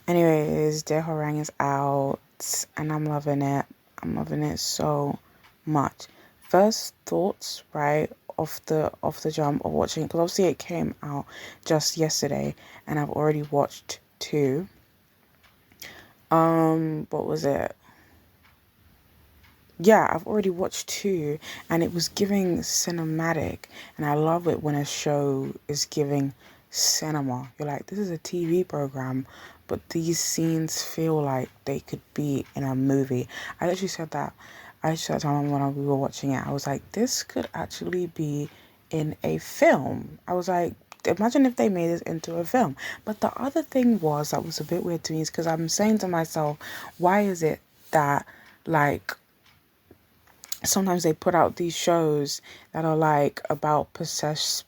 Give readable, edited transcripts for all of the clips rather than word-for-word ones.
Anyways, Dear Hongrang is out and I'm loving it. I'm loving it so much. First thoughts, right, off the jump of watching it, because obviously it came out just yesterday and I've already watched two. What was it? Yeah, I've already watched two and it was giving cinematic, and I love it when a show is giving cinema. You're like, this is a TV program, but these scenes feel like they could be in a movie. I literally said that. I said to my mom when we were watching it, I was like, this could actually be in a film. I was like, imagine if they made this into a film. But the other thing that was a bit weird to me is because I'm saying to myself, why is it that, like, sometimes they put out these shows that are like about possession,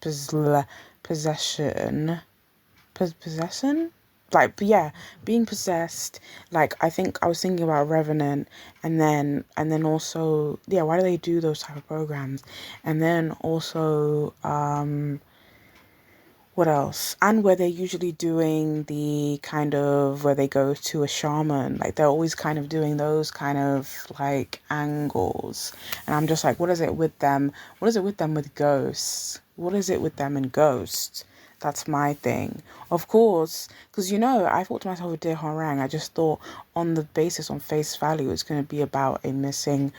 like, yeah, being possessed. Like, I think I was thinking about Revenant, and then also, yeah, why do they do those type of programs? And then also, what else? And where they're usually doing the kind of where they go to a shaman, like they're always kind of doing those kind of like angles. And I'm just like, what is it with them? What is it with them with ghosts? What is it with them and ghosts? That's my thing. Of course, because I thought to myself with Dear Hongrang, I just thought on the basis, on face value, it's going to be about a missing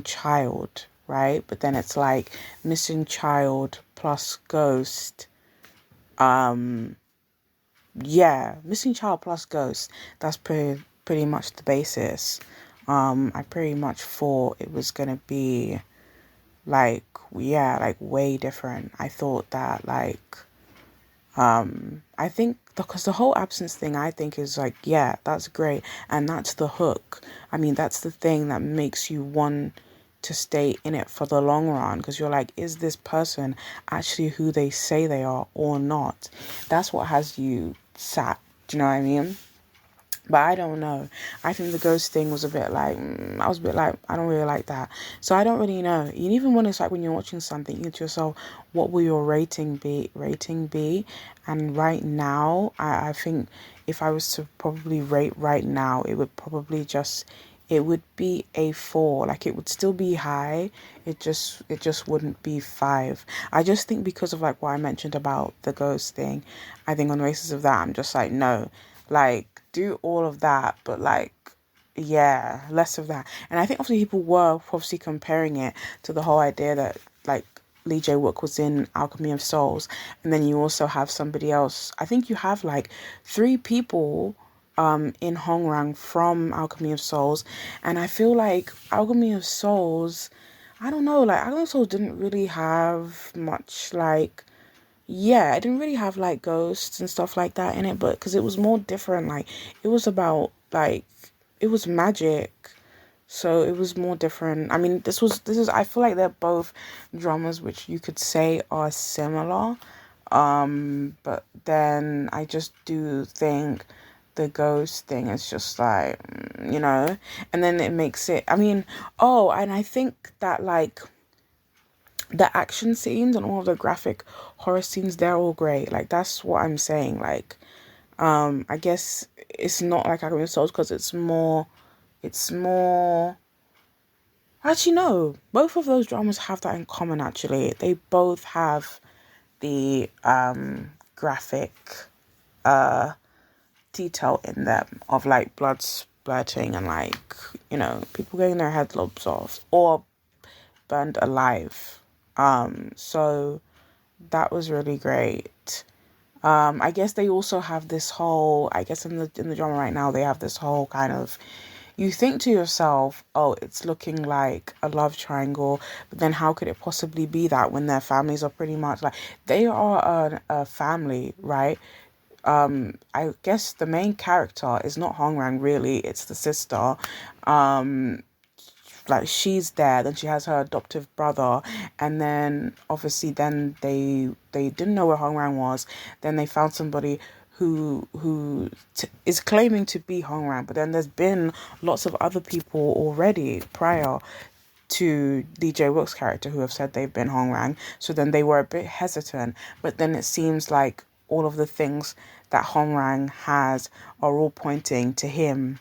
child, right? But then it's like missing child plus ghost. Yeah, missing child plus ghost. That's pretty much the basis. I pretty much thought it was gonna be like, yeah, like way different. I thought that, like, I think because the whole absence thing, I think, is like, yeah, that's great, and that's the hook. I mean, that's the thing that makes you want to stay in it for the long run, because you're like, is this person actually who they say they are or not? That's what has you sat. Do you know what I mean? But I don't know. I think the ghost thing was a bit like, I was a bit like, I don't really like that. So I don't really know. And even when it's like when you're watching something, you think to yourself, what will your rating be? And right now, I think if I was to probably rate right now, it would be a 4. Like, it would still be high. It just wouldn't be 5. I just think because of like what I mentioned about the ghost thing, I think on the basis of that, I'm just like, no, like, do all of that, but like, yeah, less of that. And I think obviously people were obviously comparing it to the whole idea that, like, Lee J Wook was in Alchemy of Souls, and then you also have somebody else. I think you have like 3 people in Hongrang from Alchemy of Souls, and I feel like Alchemy of Souls, I don't know, like Alchemy of Souls didn't really have much, like, yeah, it didn't really have like ghosts and stuff like that in it, but because it was more different, like it was about, like, it was magic, so it was more different. I mean, this is I feel like they're both dramas which you could say are similar, but then I just do think the ghost thing is just like, and then it makes it, I mean, oh, and I think that, like, the action scenes and all of the graphic horror scenes, they're all great. Like, that's what I'm saying. Like, I guess it's not like Alchemy of Souls because it's more actually, no, both of those dramas have that in common. Actually, they both have the graphic detail in them of like blood splurting and, like, people getting their head lobs off or burned alive. So that was really great. I guess they also have this whole, I guess in the drama right now, they have this whole kind of, you think to yourself, oh, it's looking like a love triangle, but then how could it possibly be that when their families are pretty much like, they are a family, right? I guess the main character is not Hongrang, really, it's the sister. Like, she's there, then she has her adoptive brother, and then obviously then they didn't know where Hongrang was. Then they found somebody who is claiming to be Hongrang, but then there's been lots of other people already prior to DJ Wook's character who have said they've been Hongrang. So then they were a bit hesitant, but then it seems like all of the things that Hongrang has are all pointing to him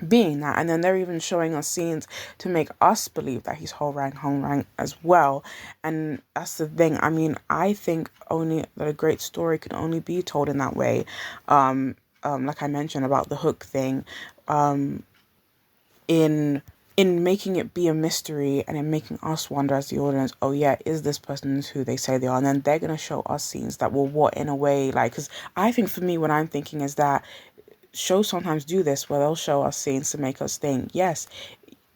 being that. And then they're even showing us scenes to make us believe that he's Hongrang as well. And that's the thing. I mean, I think only that a great story can only be told in that way. Like I mentioned about the hook thing, in making it be a mystery and in making us wonder as the audience, oh yeah, is this person who they say they are? And then they're going to show us scenes that will, what, in a way, like, because I think for me, what I'm thinking is that shows sometimes do this where they'll show us scenes to make us think, yes,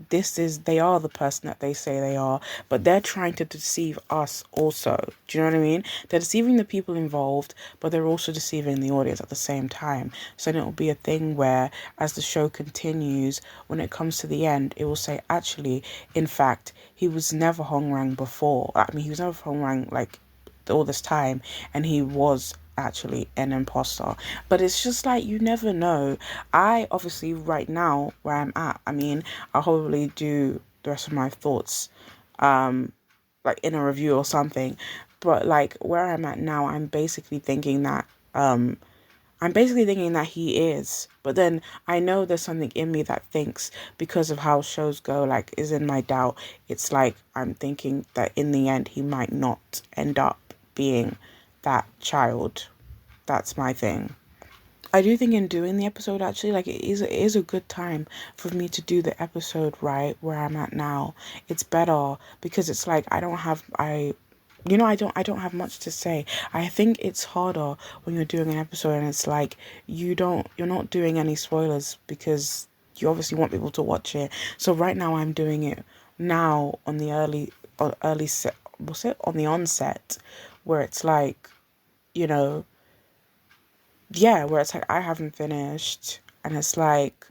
they are the person that they say they are, but they're trying to deceive us also. Do you know what I mean? They're deceiving the people involved, but they're also deceiving the audience at the same time. So then it'll be a thing where, as the show continues, when it comes to the end, it will say, actually, in fact, he was never Hongrang before. I mean, he was never Hongrang, like, all this time, and he was actually an imposter. But it's just like, you never know. I obviously, right now where I'm at, I mean, I'll probably do the rest of my thoughts like in a review or something, but like where I'm at now, I'm basically thinking that he is, but then I know there's something in me that thinks, because of how shows go, like, is in my doubt. It's like I'm thinking that in the end he might not end up being that child. That's my thing. I do think in doing the episode, actually, like, it is a good time for me to do the episode right where I'm at now. It's better because it's like I don't have much to say. I think it's harder when you're doing an episode and it's like you're not doing any spoilers because you obviously want people to watch it. So right now I'm doing it now on the early set, what's it, on the onset, where it's like, you know, yeah, where it's like I haven't finished and it's like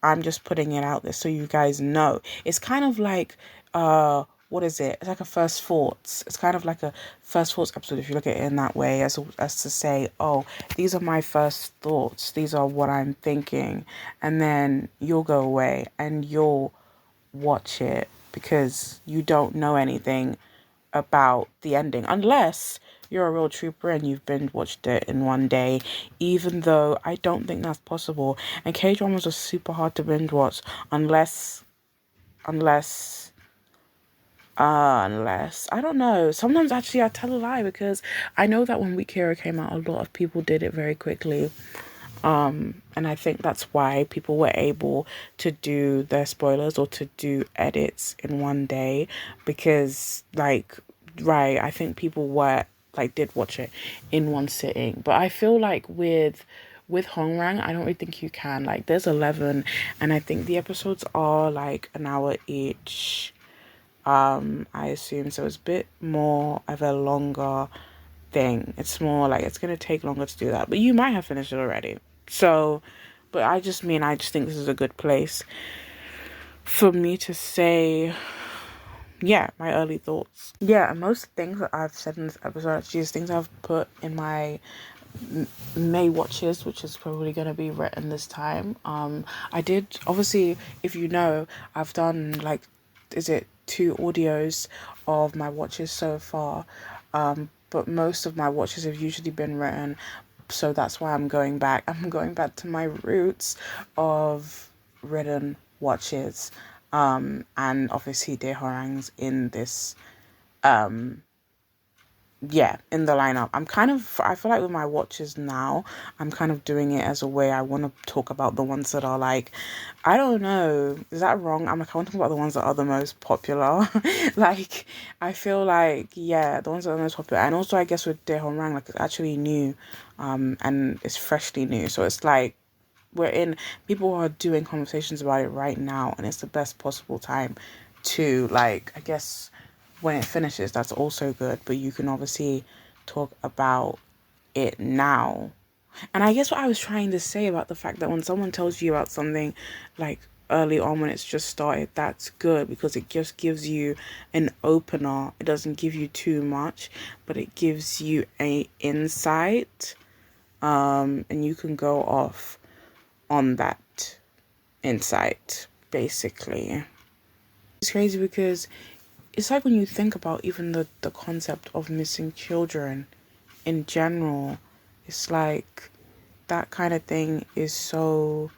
I'm just putting it out there so you guys know. It's kind of like what is it? It's like a first thoughts. It's kind of like a first thoughts episode if you look at it in that way, as to say, oh, these are my first thoughts. These are what I'm thinking, and then you'll go away and you'll watch it because you don't know anything about the ending unless you're a real trooper and you've binge watched it in one day, even though I don't think that's possible. And K-dramas are super hard to binge watch unless I don't know. Sometimes actually I tell a lie because I know that when Week Hero came out, a lot of people did it very quickly. And I think that's why people were able to do their spoilers or to do edits in one day, because like, right, I think people were like did watch it in one sitting. But I feel like with Hongrang, I don't really think you can. Like, there's 11 and I think the episodes are like an hour each. I assume so. It's a bit more of a longer thing. It's more like it's gonna take longer to do that, but you might have finished it already. So, but I just think this is a good place for me to say, yeah, my early thoughts. Yeah, and most things that I've said in this episode actually is things I've put in my May watches, which is probably going to be written this time. I did, obviously, if you know, I've done like, is it 2 audios of my watches so far, but most of my watches have usually been written, so that's why I'm going back to my roots of written watches, and obviously Dear Hongrang's in this, yeah, in the lineup. I feel like with my watches now, I'm kind of doing it as a way I want to talk about the ones that are like, I don't know, is that wrong? I want to talk about the ones that are the most popular. Like, I feel like, yeah, the ones that are the most popular. And also, I guess with Dear Hongrang, like, it's actually new, and it's freshly new. So it's like, people are doing conversations about it right now, and it's the best possible time to, like, I guess when it finishes, that's also good, but you can obviously talk about it now. And I guess what I was trying to say about the fact that when someone tells you about something like early on when it's just started, that's good because it just gives you an opener. It doesn't give you too much, but it gives you a insight, and you can go off on that insight, basically. It's crazy because it's like when you think about even the concept of missing children in general, It's like that kind of thing is so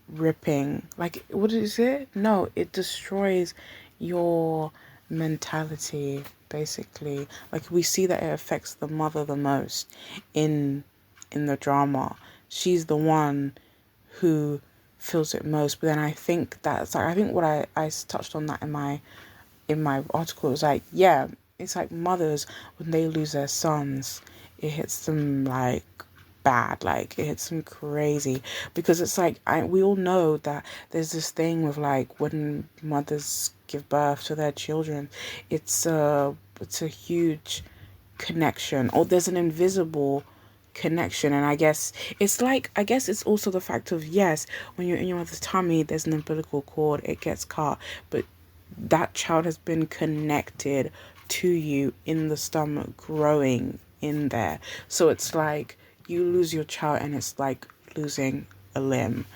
ripping. Like, what is it? No, it destroys your mentality, basically. Like, we see that it affects the mother the most in the drama. She's the one who feels it most. But then I think that's like, I think what I touched on that in my article, it was like, yeah, it's like mothers, when they lose their sons, it hits them like bad, like it hits them crazy, because it's like, we all know that there's this thing with like when mothers give birth to their children, it's a huge connection, or there's an invisible connection. And I guess it's like, I guess it's also the fact of, yes, when you're in your mother's tummy, there's an umbilical cord, it gets cut, but that child has been connected to you in the stomach, growing in there. So it's like you lose your child and it's like losing a limb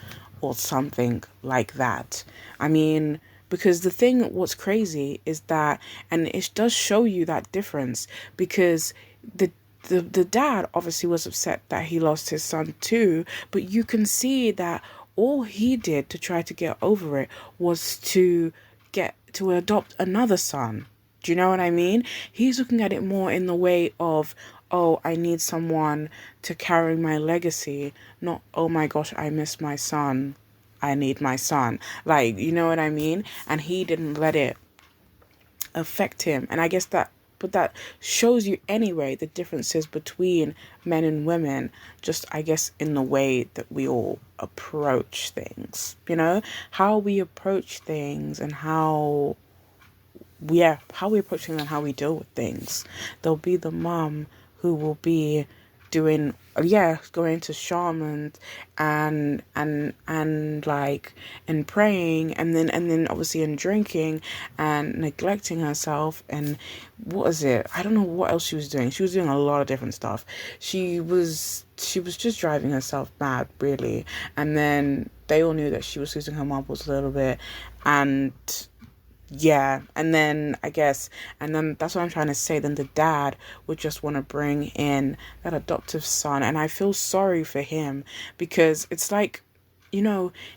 or something like that. I mean, because what's crazy is that, and it does show you that difference, because the dad obviously was upset that he lost his son too, but you can see that all he did to try to get over it was to adopt another son. Do you know what I mean? He's looking at it more in the way of, oh, I need someone to carry my legacy, not, oh my gosh, I miss my son, I need my son. Like, you know what I mean? And he didn't let it affect him. And I guess but that shows you anyway the differences between men and women, just I guess in the way that we all approach things, how we approach things, and how we approach things and how we deal with things. There'll be the mom who will be doing, going to shamans and like, and praying, and then obviously and drinking and neglecting herself. And what is it? I don't know what else she was doing. She was doing a lot of different stuff. She was just driving herself mad, really. And then they all knew that she was losing her marbles a little bit, and yeah, and then I guess, and then that's what I'm trying to say. Then the dad would just want to bring in that adoptive son, and I feel sorry for him, because it's like,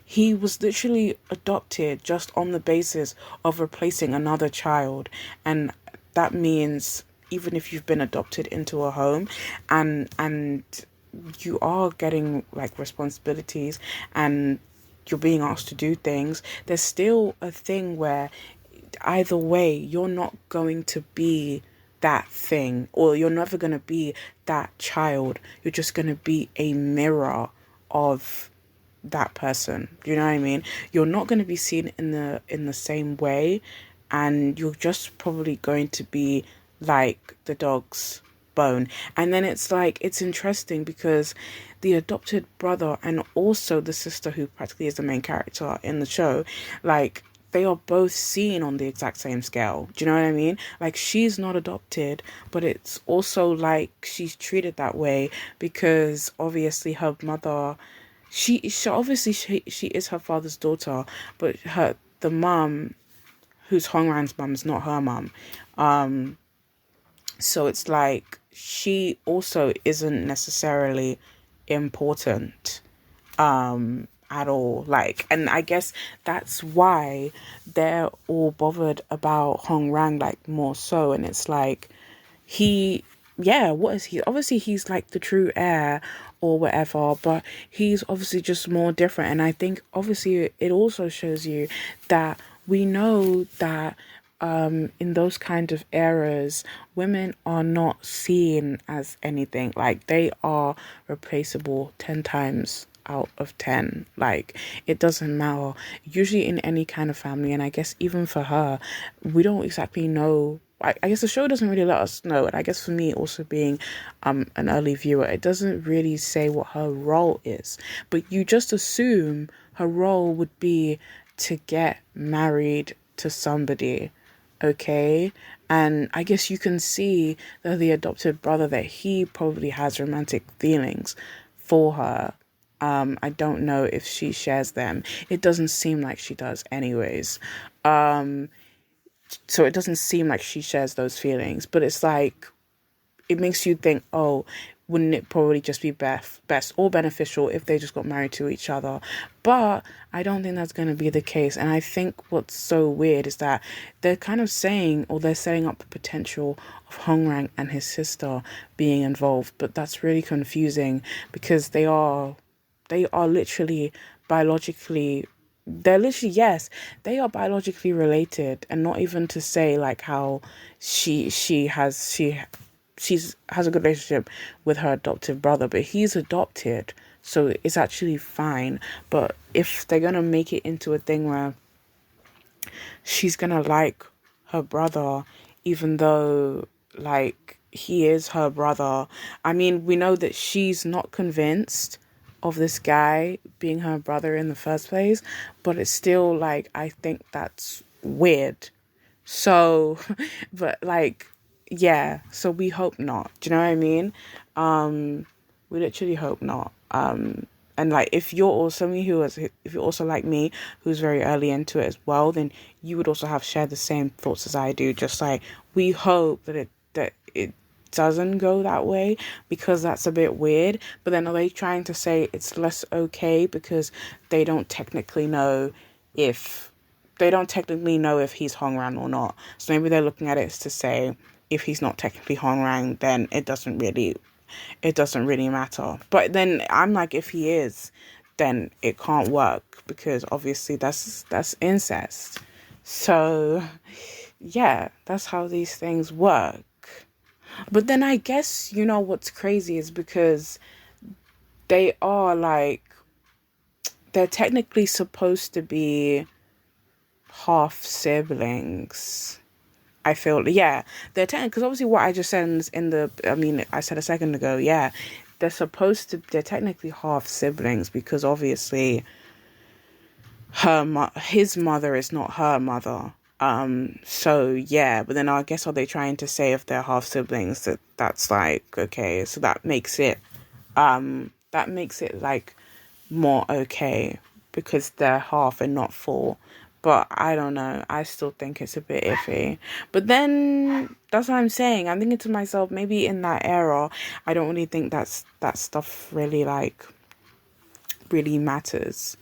he was literally adopted just on the basis of replacing another child, and that means even if you've been adopted into a home, and you are getting like responsibilities, and you're being asked to do things, there's still a thing where either way, you're not going to be that thing, or you're never going to be that child. You're just going to be a mirror of that person. Do you know what I mean? You're not going to be seen in the same way, and you're just probably going to be like the dog's bone. And then it's like, it's interesting because the adopted brother and also the sister, who practically is the main character in the show, like, they are both seen on the exact same scale. Do you know what I mean? Like, she's not adopted, but it's also like she's treated that way because obviously her mother, she is her father's daughter, but the mum, who's Hongrang's mum, is not her mum. So it's like she also isn't necessarily important at all. Like, and I guess that's why they're all bothered about Hongrang, like, more so. And it's like, what is he? Obviously he's like the true heir or whatever, but he's obviously just more different. And I think obviously it also shows you that we know that in those kind of eras, women are not seen as anything. Like, they are replaceable 10 times out of 10. Like, it doesn't matter, usually in any kind of family. And I guess even for her, we don't exactly know. I guess the show doesn't really let us know. And I guess for me, also being an early viewer, it doesn't really say what her role is, but you just assume her role would be to get married to somebody. Okay, and I guess you can see that the adopted brother, that he probably has romantic feelings for her. I don't know if she shares them. It doesn't seem like she does anyways. So it doesn't seem like she shares those feelings, but it's like, it makes you think, oh, wouldn't it probably just be best or beneficial if they just got married to each other? But I don't think that's going to be the case. And I think what's so weird is that they're kind of saying, or they're setting up the potential of Hongrang and his sister being involved. But that's really confusing because they are literally biologically, they're literally, yes, they are biologically related. And not even to say like how she has a good relationship with her adoptive brother, but he's adopted, so it's actually fine. But if they're gonna make it into a thing where she's gonna like her brother, even though like he is her brother, I mean, we know that she's not convinced of this guy being her brother in the first place, but it's still like, I think that's weird. So, but like, yeah, so we hope not. Do you know what I mean? We literally hope not. And like, if you're also if you're also like me, who's very early into it as well, then you would also have shared the same thoughts as I do. Just like, we hope that it doesn't go that way, because that's a bit weird. But then are they trying to say it's less okay because they don't technically know if he's Hongrang or not? So maybe they're looking at it as to say, if he's not technically Hongrang, then it doesn't really matter. But then I'm like, if he is, then it can't work, because obviously that's incest. So yeah, that's how these things work. But then I guess, what's crazy is because they are like, they're technically supposed to be half siblings. I feel, yeah, they're technically, because obviously what I just said I said a second ago, yeah, they're technically half siblings, because obviously his mother is not her mother. So yeah, but then I guess, are they trying to say, if they're half siblings, that's like, okay, so that makes it like more okay, because they're half and not full. But I don't know. I still think it's a bit iffy. But then that's what I'm saying. I'm thinking to myself, maybe in that era, I don't really think that stuff really like really matters.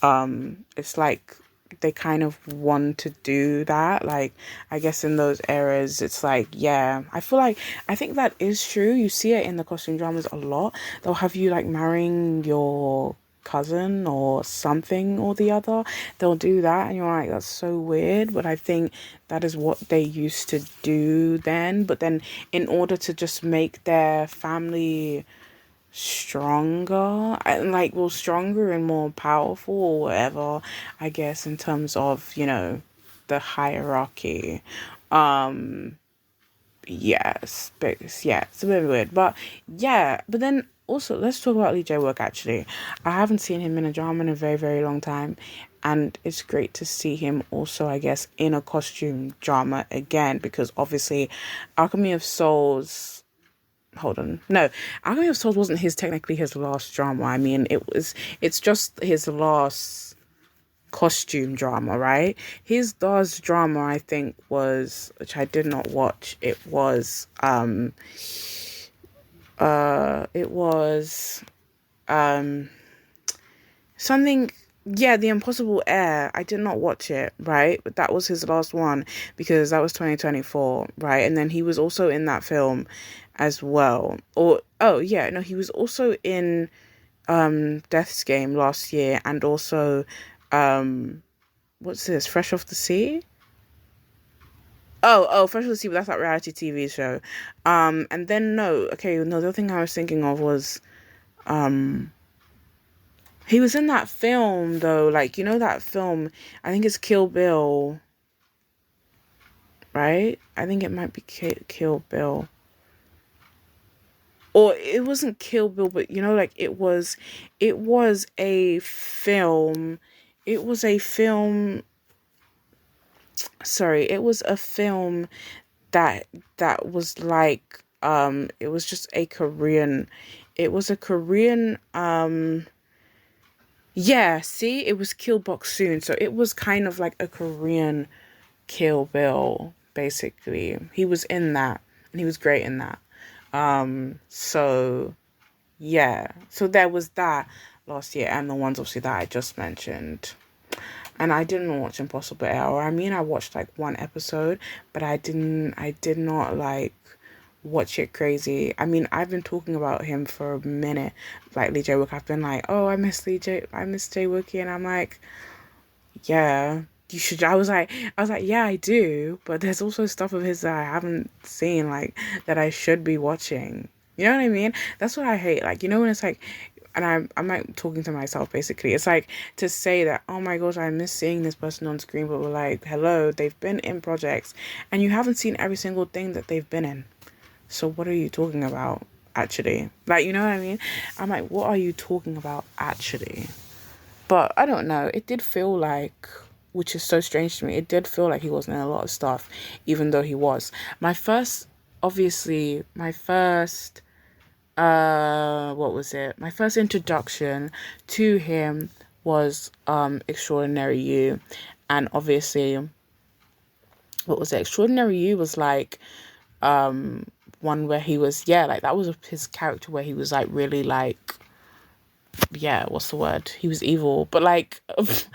It's like they kind of want to do that. Like, I guess in those eras, it's like, yeah, I think that is true. You see it in the costume dramas a lot. They'll have you like marrying your cousin or something or the other. They'll do that, and you're like, that's so weird. But I think that is what they used to do then. But then, in order to just make their family stronger and stronger and more powerful or whatever, I guess, in terms of, the hierarchy. Yes, but yeah, it's a bit weird. But yeah, but then also, let's talk about Lee Jae-wook. Actually, I haven't seen him in a drama in a very, very long time, and it's great to see him also, I guess, in a costume drama again, because obviously Alchemy of Souls, hold on, no, Alchemy of Souls wasn't technically his last drama. I mean, it's just his last costume drama, right? His last drama, I think, was, which I did not watch, it was something, yeah, The Impossible Heir. I did not watch it, right? But that was his last one, because that was 2024, right? And then he was also in that film as well. Or, oh yeah, no, he was also in Death's Game last year, and also what's this, Fresh Off the Sea? Fresh Off the Sea, but that's that reality TV show. And then the other thing I was thinking of was he was in that film though, like, that film, I think it's Kill Bill, right? I think it might be Kill Bill. Or it wasn't Kill Bill, but like, it was a film. It was a film. Sorry, it was a film that was like, it was just a Korean. It was a Korean. Yeah. See, it was Kill Bok-soon, so it was kind of like a Korean Kill Bill, basically. He was in that, and he was great in that. So yeah, so there was that last year, and the ones obviously that I just mentioned. And I didn't watch Impossible Hour. I mean, I watched like one episode, but I did not like watch it crazy. I mean, I've been talking about him for a minute, like Lee Jae Wook. I've been like, oh, I miss Jae Wookie, and I'm like, yeah, you should. I was like, yeah, I do, but there's also stuff of his that I haven't seen, like that I should be watching. You know what I mean? That's what I hate. Like, you know, when it's like, and I'm like talking to myself basically. It's like to say that, oh my gosh, I miss seeing this person on screen, but we're like, hello, they've been in projects, and you haven't seen every single thing that they've been in. So what are you talking about, actually? Like, you know what I mean? I'm like, what are you talking about, actually? But I don't know. It did feel like, which is so strange to me, it did feel like he wasn't in a lot of stuff, even though he was. My first, what was it? My first introduction to him was Extraordinary You. And obviously, what was it? Extraordinary You was like, one where he was, yeah, like that was his character where he was like really like, yeah, what's the word? He was evil, but like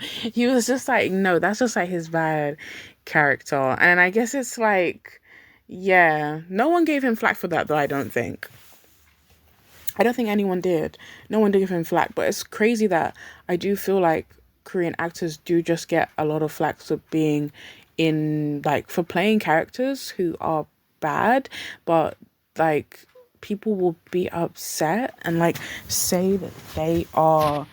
he was just like, no, that's just like his bad character. And I guess it's like, yeah, no one gave him flack for that though. I don't think anyone did. No one did give him flack, but it's crazy that I do feel like Korean actors do just get a lot of flack for being in, like, for playing characters who are bad, but like people will be upset and like say that they are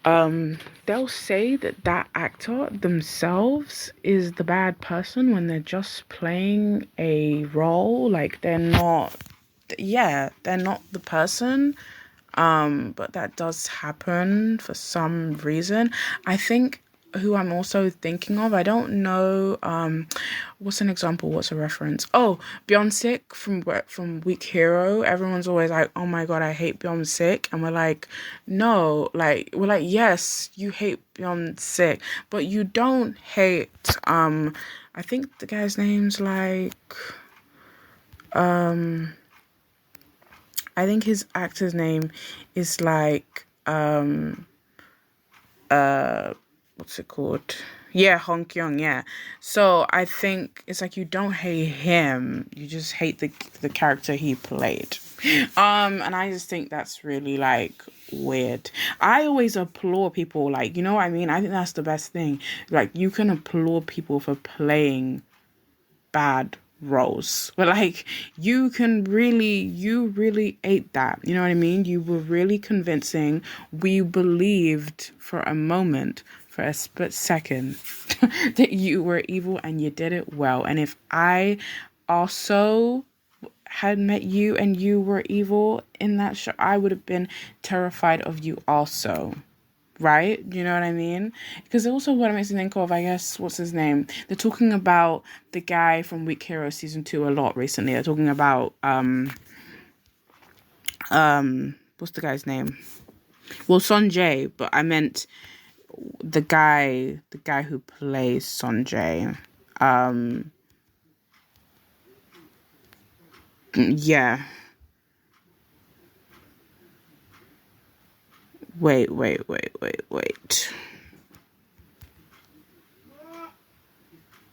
they'll say that that actor themselves is the bad person when they're just playing a role. Like they're not, yeah, they're not the person. But that does happen for some reason. I think who I'm also thinking of, I don't know, what's an example, what's a reference? Oh, Beyonce from Weak Hero. Everyone's always like, oh my god, I hate Beyonce. And we're like, no, like, we're like, yes, you hate Beyonce, but you don't hate, I think the guy's name's like, I think his actor's name is like, what's it called? Yeah, Hong Kyung, yeah. So I think it's like you don't hate him, you just hate the character he played. And I just think that's really like weird. I always applaud people, like, you know what I mean? I think that's the best thing. Like you can applaud people for playing bad roles, but like you really ate that, you know what I mean? You were really convincing. We believed for a moment, for a split second, that you were evil, and you did it well. And if I also had met you and you were evil in that show, I would have been terrified of you also. Right? You know what I mean? Because also what it makes me think of, I guess, what's his name? They're talking about the guy from Weak Hero season 2 a lot recently. They're talking about what's the guy's name? Well, Sonjay, but I meant the guy who plays Sonjay. Yeah. Wait.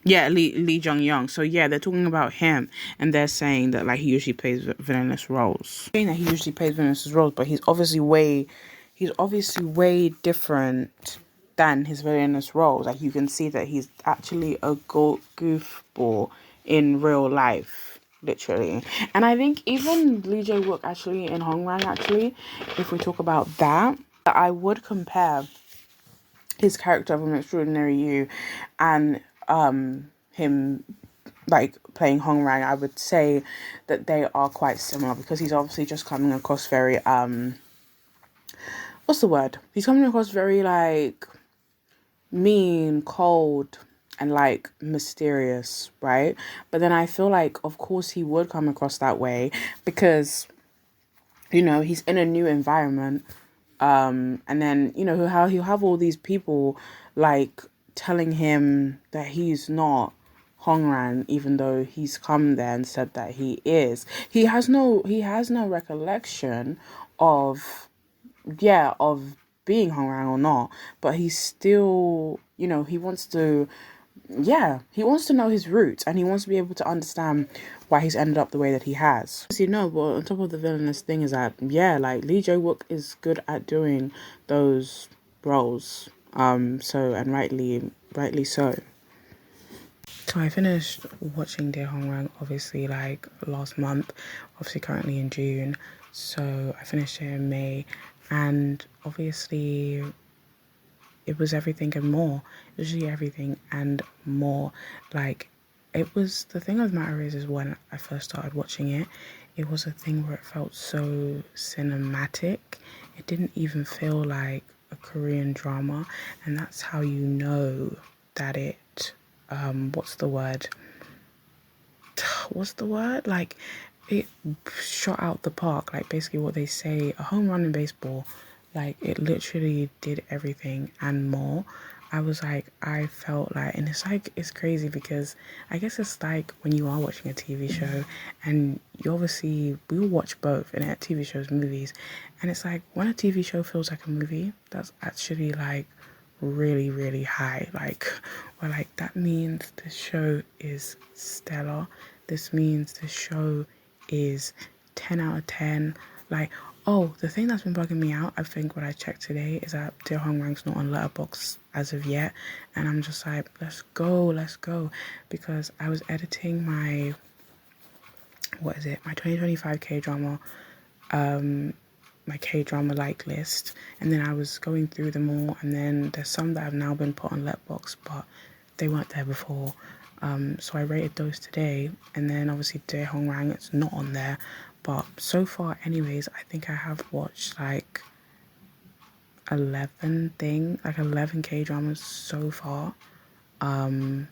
Yeah, Lee Jung Young. So yeah, they're talking about him, and they're saying that like he usually plays villainous roles. Saying that he usually plays villainous roles, but he's obviously way different than his villainous roles. Like you can see that he's actually a goofball in real life, literally. And I think even Lee Jae Wook actually in Hongrang, actually, if we talk about that, I would compare his character from Extraordinary You and him like playing Hongrang. I would say that they are quite similar because he's obviously just coming across very what's the word? He's coming across very like mean, cold, and like mysterious, right? But then I feel like of course he would come across that way because, you know, he's in a new environment. And then, you know, how he'll have all these people like telling him that he's not Hongrang, even though he's come there and said that he is. He has no recollection of of being Hongrang or not, but he's still, he wants to know his roots, and he wants to be able to understand why he's ended up the way that he has. But on top of the villainous thing is that, like, Lee Jae-wook is good at doing those roles. And rightly so. So I finished watching Dear Hongrang, obviously, like, last month, obviously currently in June. So I finished it in May, and obviously it was everything and more. Literally everything and more. Like, it was, the thing of the matter is when I first started watching it, it was a thing where it felt so cinematic. It didn't even feel like a Korean drama, and that's how you know that it, what's the word? Like, it shot out the park. Like, basically what they say, a home run in baseball. Like, it literally did everything and more. I felt like, and it's like, it's crazy because I guess it's like when you are watching a TV show and we all watch both, and TV shows, movies, and it's like when a TV show feels like a movie, that's actually like really, really high. Like, we're like, that means the show is stellar. This means the show is 10 out of 10. Like, oh, the thing that's been bugging me out, I think what I checked today, is that Dear Hongrang's not on Letterboxd as of yet. And I'm just like, let's go. Because I was editing my 2025 K-drama, my K-drama like list. And then I was going through them all. And then there's some that have now been put on Letterboxd, but they weren't there before. So I rated those today. And then obviously Dear Hongrang, it's not on there. But so far, anyways, I think I have watched like 11 K-dramas so far. 11.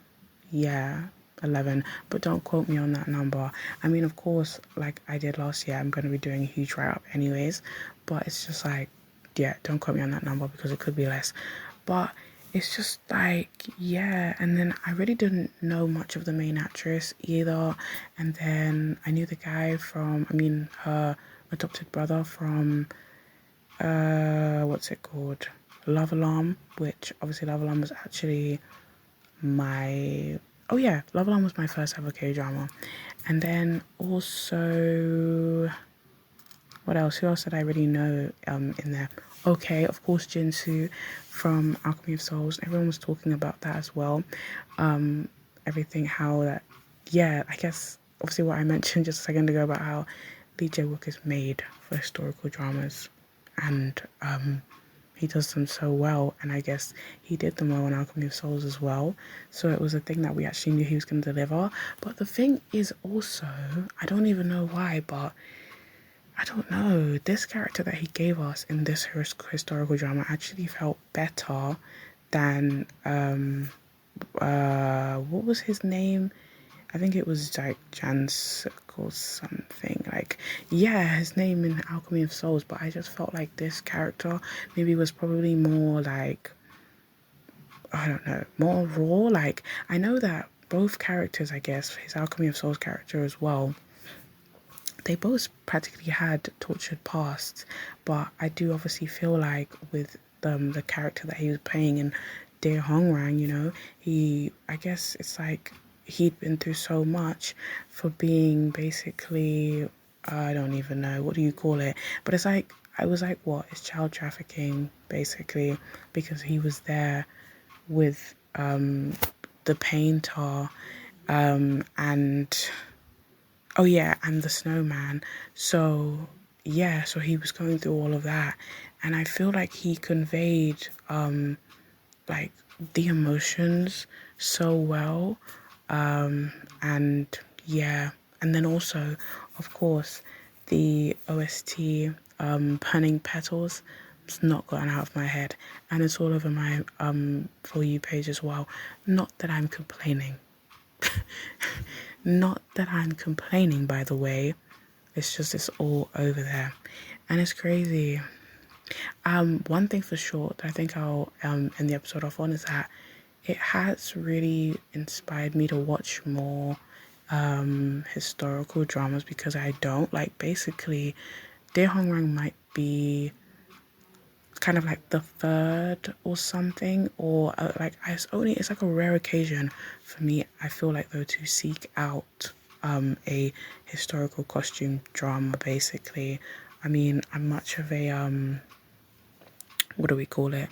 But don't quote me on that number. I mean, of course, like I did last year, I'm going to be doing a huge write-up anyways. But it's just like, don't quote me on that number because it could be less. But it's just like, and then I really didn't know much of the main actress either. And then I knew the guy from, her adopted brother from, what's it called? Love Alarm, which obviously Love Alarm was actually Love Alarm was my first ever K-drama. And then also, what else? Who else did I really know in there? Okay, of course, Jinsu from Alchemy of Souls. Everyone was talking about that as well. Everything, how that, I guess, obviously what I mentioned just a second ago about how Lee Jae-wook is made for historical dramas. And he does them so well, and I guess he did them well in Alchemy of Souls as well. So it was a thing that we actually knew he was going to deliver. But the thing is also, I don't even know why, but I don't know, this character that he gave us in this historical drama actually felt better than, what was his name? I think it was like Jansuk or something. Like, his name in Alchemy of Souls, but I just felt like this character maybe was probably more like, I don't know, more raw. Like, I know that both characters, I guess, his Alchemy of Souls character as well, they both practically had tortured pasts, but I do obviously feel like with the character that he was playing in Dear Hongrang, I guess it's like he'd been through so much for being basically, I don't even know, what do you call it? But it's like, I was like, what? It's child trafficking, basically, because he was there with the painter, and and the snowman. So he was going through all of that, and I feel like he conveyed like the emotions so well, and then also, of course, the OST, Burning Petals, it's not gotten out of my head, and it's all over my For You page as well. Not that I'm complaining. Not that I'm complaining, by the way. It's just, it's all over there. And it's crazy. One thing for sure that I think I'll end the episode off on is that it has really inspired me to watch more historical dramas, because I don't like, basically Dear Hongrang might be kind of like the third or something, or like it's like a rare occasion for me, I feel like, though, to seek out a historical costume drama, basically. I mean, I'm much of a what do we call it?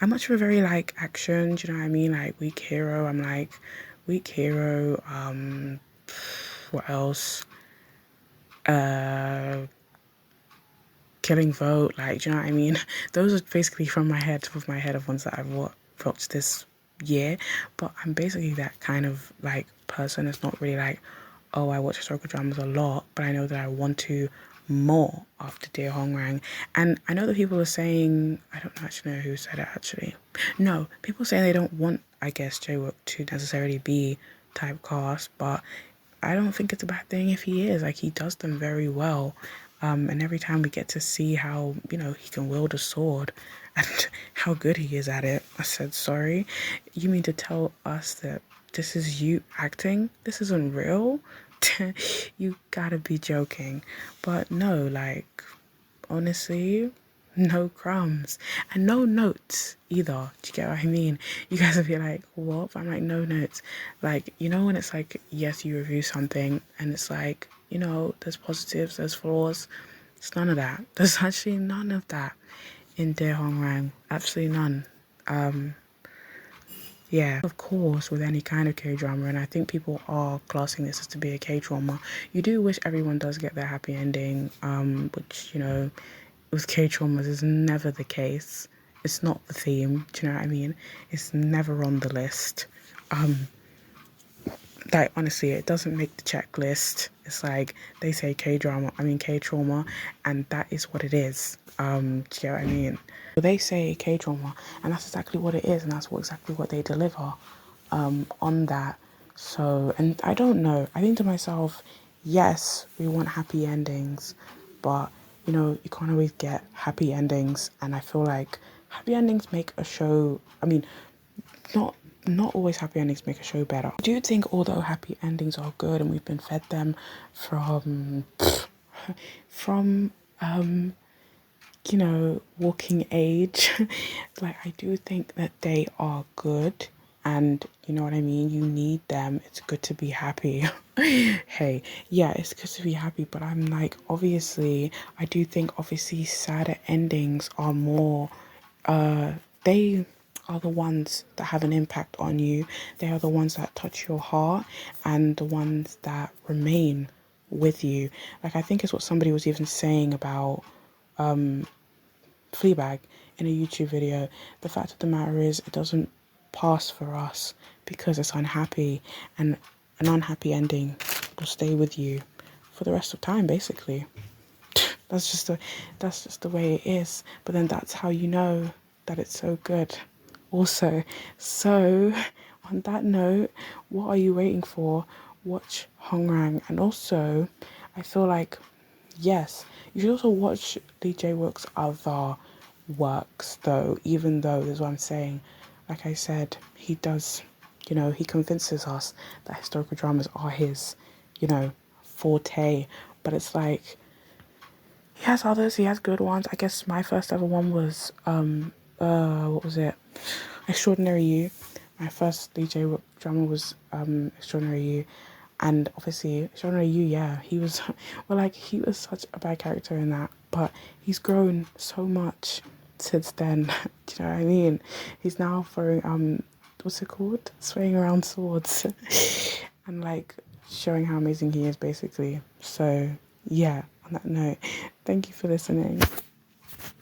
I'm much of a very like action, do you know what I mean? Like weak hero, I'm like weak hero, what else? Uh Killing Vote, like, do you know what I mean? Those are basically from my head, top of my head, of ones that I've watched this year. But I'm basically that kind of like person. It's not really like, oh, I watch historical dramas a lot, but I know that I want to more after Dear Hongrang. And I know that people are saying, I don't actually know who said it actually. No, people saying they don't want, I guess, Jae-wook to necessarily be typecast, but I don't think it's a bad thing if he is. Like, he does them very well. And every time we get to see how, you know, he can wield a sword and how good he is at it, I said, sorry, you mean to tell us that this is you acting? This isn't real? You gotta be joking. But no, like, honestly, no crumbs and no notes either. Do you get what I mean? You guys will be like, what? I'm like, no notes. Like, you know, when it's like, yes, you review something and it's like, you know, there's positives, there's flaws. It's none of that. There's actually none of that in Dear Hongrang. Absolutely none. Yeah, of course, with any kind of K-drama, and I think people are classing this as to be a K-drama, you do wish everyone does get their happy ending, which, you know, with K-dramas is never the case. It's not the theme, do you know what I mean? It's never on the list. Like, honestly, it doesn't make the checklist. It's like, they say K-trauma, and that is what it is. Do you get what I mean? So they say K-trauma, and that's exactly what it is, and that's exactly what they deliver on that. So, and I don't know. I think to myself, yes, we want happy endings, but, you know, you can't always get happy endings, and I feel like happy endings make a show, I mean, not not always happy endings make a show better. I do think, although happy endings are good and we've been fed them from from you know, walking age, like, I do think that they are good, and you know what I mean, you need them. It's good to be happy. Hey, yeah, it's good to be happy, but I'm like, obviously, I do think, obviously, sadder endings are more they are the ones that have an impact on you. They are the ones that touch your heart, and the ones that remain with you. Like, I think it's what somebody was even saying about Fleabag in a YouTube video. The fact of the matter is, it doesn't pass for us because it's unhappy, and an unhappy ending will stay with you for the rest of time, basically. That's just the way it is. But then that's how you know that it's so good. Also, so on that note, what are you waiting for? Watch Hongrang, and also, I feel like, yes, you should also watch Lee Jae-wook's other works, though. Even though, this is what I'm saying. Like I said, he does, you know, he convinces us that historical dramas are his, you know, forte. But it's like, he has others, he has good ones. I guess my first ever one was, what was it? Extraordinary You. My first DJ drama was Extraordinary You. And obviously, Extraordinary You, yeah, he was, well, like, he was such a bad character in that. But he's grown so much since then. Do you know what I mean? He's now throwing, what's it called? Swaying around swords. And, like, showing how amazing he is, basically. So, yeah, on that note, thank you for listening.